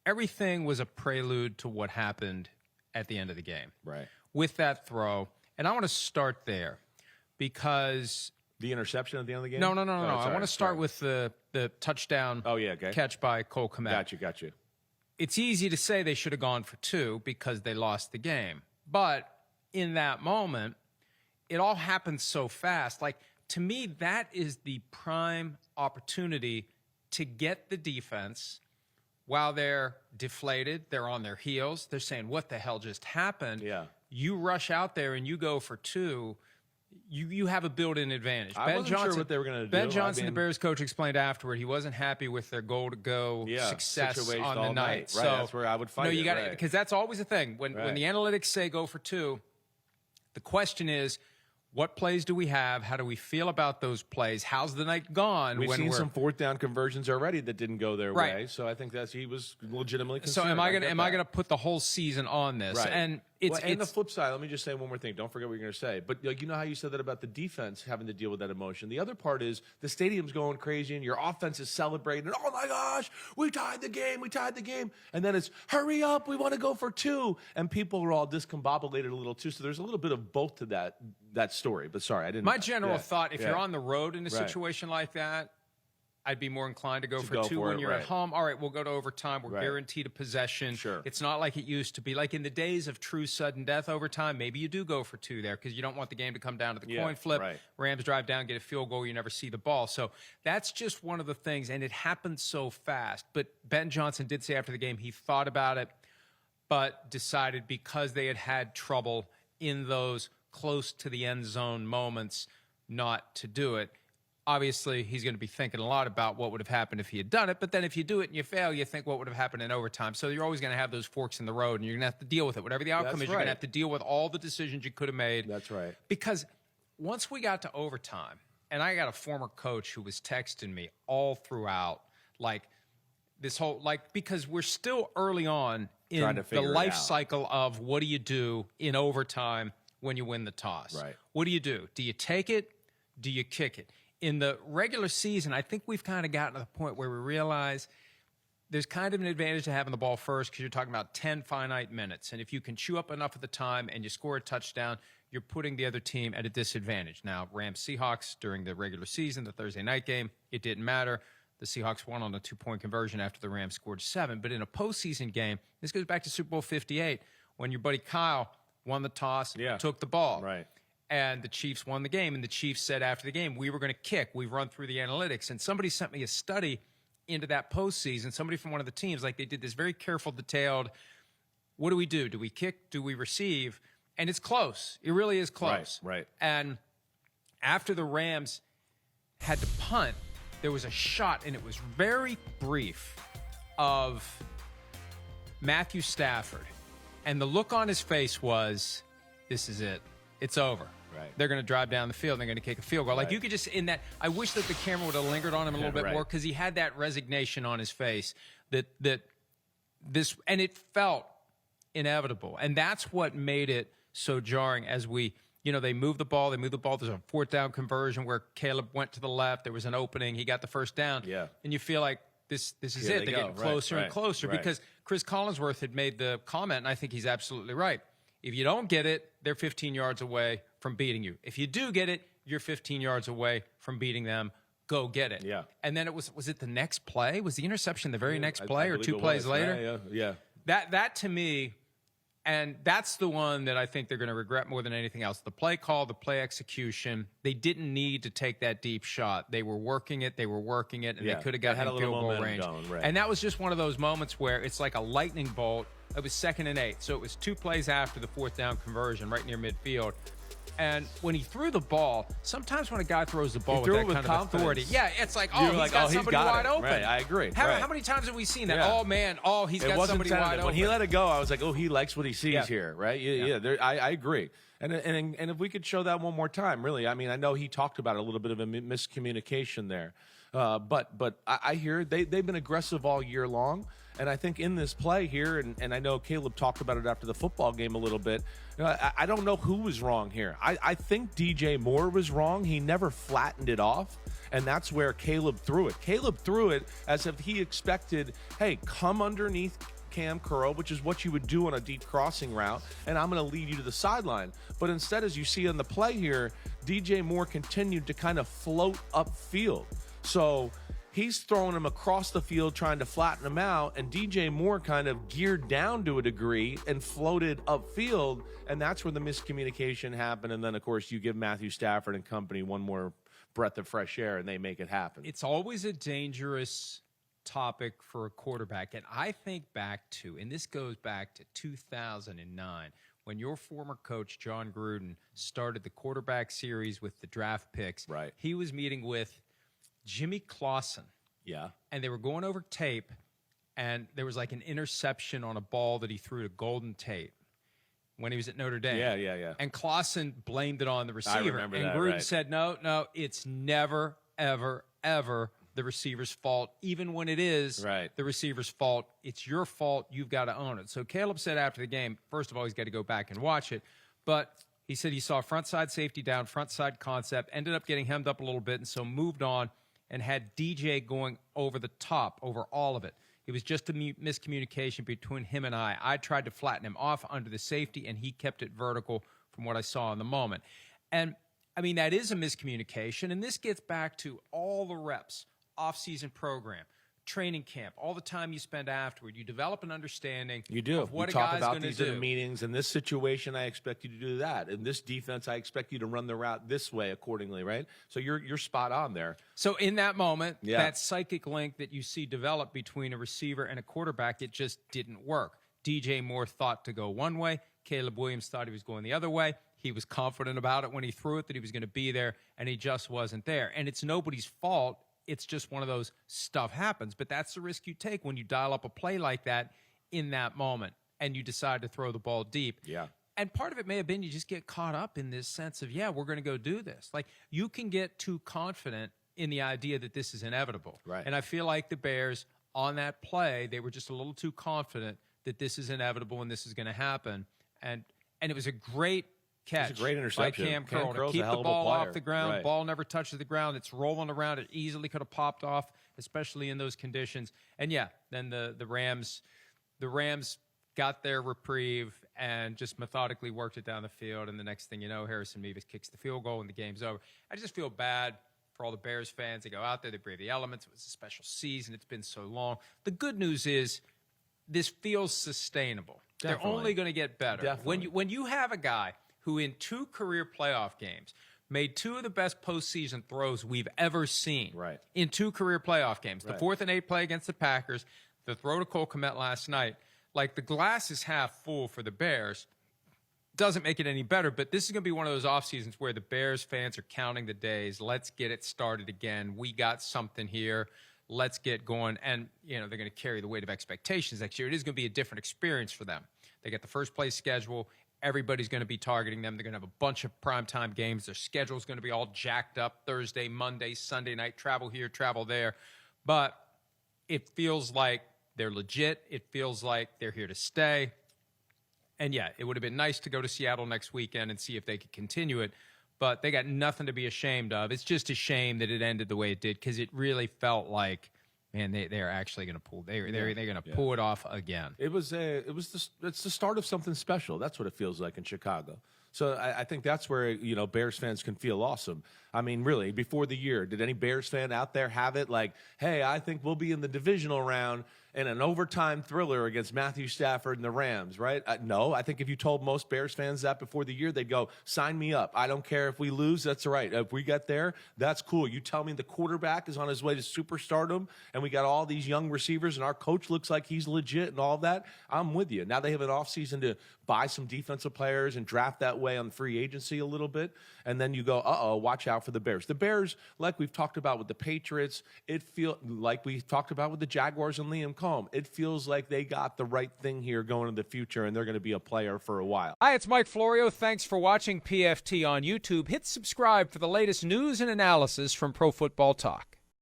everything was a prelude to what happened at the end of the game. Right. With that throw. And I want to start there because the interception at the end of the game? No. I want to start with the touchdown catch by Cole Kmet. Got you. It's easy to say they should have gone for 2 because they lost the game. But in that moment, it all happened so fast. Like, to me, that is the prime opportunity to get the defense while they're deflated, they're on their heels, they're saying, what the hell just happened? Yeah. You rush out there and you go for 2, you have a built-in advantage. I wasn't sure what they were going to do. Ben Johnson, the Bears coach, explained afterward he wasn't happy with their goal-to-go success on the night. Right, so, that's where I would fight you got to, because that's always a thing. When the analytics say go for 2, the question is, what plays do we have? How do we feel about those plays? How's the night gone? We've seen some 4th down conversions already that didn't go their way. So I think he was legitimately concerned. So am I going to put the whole season on this? Right. And and the flip side, let me just say one more thing. Don't forget what you're going to say. But you know how you said that about the defense having to deal with that emotion. The other part is the stadium's going crazy and your offense is celebrating. Oh my gosh, we tied the game. And then it's hurry up, we want to go for 2. And people are all discombobulated a little too. So there's a little bit of both to that story. But sorry, I didn't. My general thought, if you're on the road in a situation like that, I'd be more inclined to go for 2 when you're at home. All right, we'll go to overtime. We're guaranteed a possession. Sure. It's not like it used to be. Like in the days of true sudden death overtime, maybe you do go for 2 there because you don't want the game to come down to the coin flip. Right. Rams drive down, get a field goal, you never see the ball. So that's just one of the things, and it happened so fast. But Ben Johnson did say after the game he thought about it, but decided because they had trouble in those close to the end zone moments not to do it. Obviously, he's going to be thinking a lot about what would have happened if he had done it. But then if you do it and you fail, you think what would have happened in overtime. So you're always going to have those forks in the road, and you're going to have to deal with it. Whatever the outcome is, you're going to have to deal with all the decisions you could have made. That's right. Because once we got to overtime, and I got a former coach who was texting me all throughout, like this whole, because we're still early on in the life cycle of what do you do in overtime when you win the toss? Right. What do? Do you take it? Do you kick it? In the regular season, I think we've kind of gotten to the point where we realize there's kind of an advantage to having the ball first because you're talking about 10 finite minutes. And if you can chew up enough of the time and you score a touchdown, you're putting the other team at a disadvantage. Now, Rams-Seahawks during the regular season, the Thursday night game, it didn't matter. The Seahawks won on a 2-point conversion after the Rams scored 7. But in a postseason game, this goes back to Super Bowl 58 when your buddy Kyle won the toss, took the ball. Right. And the Chiefs won the game, and the Chiefs said after the game, we were going to kick. We've run through the analytics. And somebody sent me a study into that postseason, somebody from one of the teams, like they did this very careful, detailed, what do we do? Do we kick? Do we receive? And it's close. It really is close. Right. And after the Rams had to punt, there was a shot, and it was very brief, of Matthew Stafford. And the look on his face was, this is it. It's over. Right. They're going to drive down the field. They're going to kick a field goal. Like you could just in that. I wish that the camera would have lingered on him a little bit more because he had that resignation on his face that this, and it felt inevitable. And that's what made it so jarring as they moved the ball. There's a 4th down conversion where Caleb went to the left. There was an opening. He got the first down. Yeah. And you feel like this is it. They're getting closer and closer because Chris Collinsworth had made the comment, and I think he's absolutely right. If you don't get it, they're 15 yards away from beating you. If you do get it, you're 15 yards away from beating them. Go get it. Yeah. And then was it the next play? Was the interception the very next play or 2 plays later? Yeah. That to me, and that's the one that I think they're going to regret more than anything else. The play call, the play execution, they didn't need to take that deep shot. They were working it, and they could have gotten in field goal range. And that was just one of those moments where it's like a lightning bolt. It was 2nd and 8, so it was 2 plays after the 4th down conversion right near midfield. And when he threw the ball, sometimes when a guy throws the ball with that kind of authority, it's like, he's got somebody wide open. Right, I agree. How many times have we seen that? Oh, man, he's got somebody wide open. When he let it go, I was like, he likes what he sees here, right? I agree. And if we could show that one more time, really, I mean, I know he talked about a little bit of a miscommunication there. But I hear they've been aggressive all year long. And I think in this play here, and I know Caleb talked about it after the football game a little bit, I don't know who was wrong here. I think DJ Moore was wrong. He never flattened it off, and that's where Caleb threw it. Caleb threw it as if he expected, hey, come underneath cam curl, which is what you would do on a deep crossing route, and I'm going to lead you to the sideline. But instead, as you see on the play here, DJ Moore continued to kind of float upfield. So he's throwing him across the field trying to flatten him out, and DJ Moore kind of geared down to a degree and floated upfield, and that's where the miscommunication happened. And then, of course, you give Matthew Stafford and company one more breath of fresh air, and they make it happen. It's always a dangerous topic for a quarterback, and I think back to, and this goes back to 2009, when your former coach, John Gruden, started the quarterback series with the draft picks. Right. He was meeting with Jimmy Clausen. Yeah. And they were going over tape, and there was like an interception on a ball that he threw to Golden Tate when he was at Notre Dame. Yeah. And Clausen blamed it on the receiver. I remember and that, Gruden right. said, no, it's never, ever, ever the receiver's fault. Even when it is Right. the receiver's fault, it's your fault. You've got to own it. So Caleb said after the game, first of all, he's got to go back and watch it. But he said he saw front side safety down, front side concept, ended up getting hemmed up a little bit, and so moved on and had DJ going over the top, over all of it. It was just a miscommunication between him and I. I tried to flatten him off under the safety, and he kept it vertical from what I saw in the moment. And, I mean, that is a miscommunication, and this gets back to all the reps, off-season program, training camp, all the time you spend afterward. You develop an understanding of what you a talk guy's about going to these do. in the meetings. In this situation, I expect you to do that. In this defense, I expect you to run the route this way accordingly, right? So you're spot on there. So in that moment, Yeah. that psychic link that you see develop between a receiver and a quarterback, it just didn't work. DJ Moore thought to go one way. Caleb Williams thought he was going the other way. He was confident about it when he threw it, that he was going to be there, and he just wasn't there. And it's nobody's fault. It's just one of those stuff happens. But that's the risk you take when you dial up a play like that in that moment and you decide to throw the ball deep. Yeah. And part of it may have been you just get caught up in this sense of, we're going to go do this. Like, you can get too confident in the idea that this is inevitable. Right. And I feel like the Bears, on that play, they were just a little too confident that this is inevitable and this is going to happen. And it was a great catch. It's a great interception. By Cam Cam Curl to Curl's keep a hell the of a ball player. off the ground. Right. Ball never touches the ground. It's rolling around. It easily could have popped off, especially in those conditions. And then the Rams got their reprieve and just methodically worked it down the field. And the next thing you know, Harrison Mevis kicks the field goal and the game's over. I just feel bad for all the Bears fans. They go out there, they brave the elements. It was a special season. It's been so long. The good news is this feels sustainable. Definitely. They're only going to get better. Definitely. When you have a guy who in 2 career playoff games made 2 of the best postseason throws we've ever seen. Right. In 2 career playoff games. Right. The 4th and 8th play against the Packers, the throw to Cole Kmet last night. Like, the glass is half full for the Bears. Doesn't make it any better, but this is going to be one of those off seasons where the Bears fans are counting the days. Let's get it started again. We got something here. Let's get going. And, they're going to carry the weight of expectations next year. It is going to be a different experience for them. They get the first place schedule. Everybody's going to be targeting them. They're going to have a bunch of primetime games. Their schedule's going to be all jacked up Thursday, Monday, Sunday night, travel here, travel there. But it feels like they're legit. It feels like they're here to stay. And, it would have been nice to go to Seattle next weekend and see if they could continue it. But they got nothing to be ashamed of. It's just a shame that it ended the way it did because it really felt like, man, they're actually going to pull. They're going to pull it off again. It's the start of something special. That's what it feels like in Chicago. So I think that's where Bears fans can feel awesome. I mean, really, before the year, did any Bears fan out there have it like, hey, I think we'll be in the divisional round in an overtime thriller against Matthew Stafford and the Rams, right? No, I think if you told most Bears fans that before the year, they'd go, sign me up. I don't care if we lose. That's all right. If we get there, that's cool. You tell me the quarterback is on his way to superstardom and we got all these young receivers and our coach looks like he's legit and all that. I'm with you. Now they have an offseason to buy some defensive players and draft that way on free agency a little bit. And then you go, watch out for the Bears. The Bears, like we've talked about with the Patriots, it feels like we talked about with the Jaguars and Liam Cohn. It feels like they got the right thing here going into the future, and they're going to be a player for a while. Hi, it's Mike Florio. Thanks for watching PFT on YouTube. Hit subscribe for the latest news and analysis from Pro Football Talk.